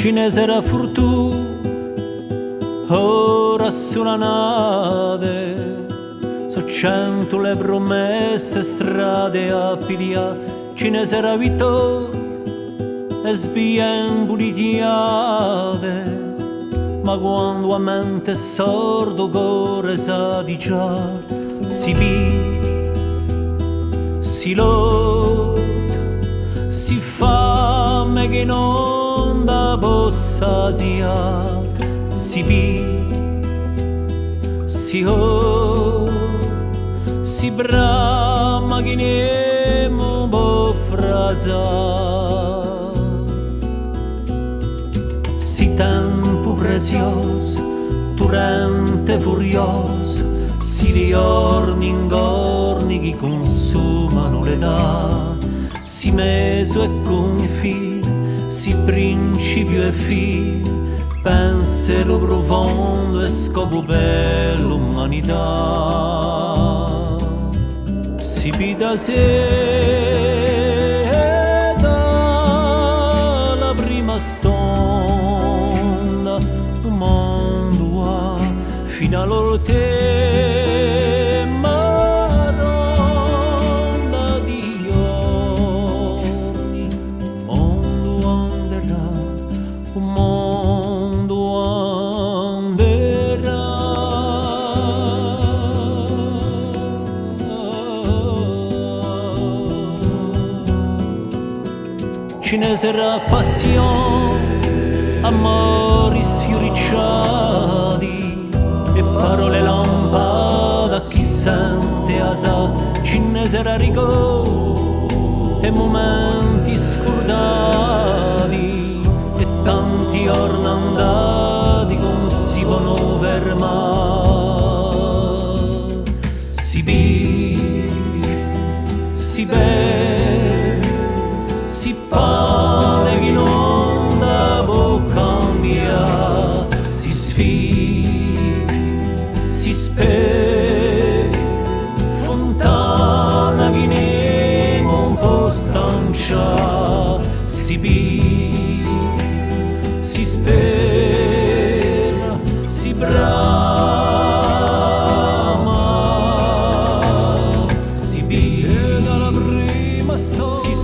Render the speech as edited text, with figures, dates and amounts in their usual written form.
cinese era fortuna, ora sulla nave, so 100 le promesse, strade a pidia, cinese era vittoria e sbien pulitiave. Ma quando a mente è sordo cuore sa di già, si vive, si lotta, si fame che non da possa sia, si vive, si ora, si brama che nemo può frasare. Si tempo prezioso, torrente furioso, si riorni in gorni che consumano l'età, si meso e confine, si principio e fine, pensiero profondo e scopo per l'umanità. Si pida se la prima stonda do mondo ha fino all'orte maronda di giorni. Mondo anderà, un mondo anderà. Cinese era passione, amori sfioricciati e parole lampade a chi sente asa. Cinese era rigore e momenti scordati e tanti giorni andati non si possono fermare. Si vive, si beve, si pane che non da può cambiare, si sfida, si spera, fontana che nemo un po' stanciare, si vive, si spera, si brama, si vive, si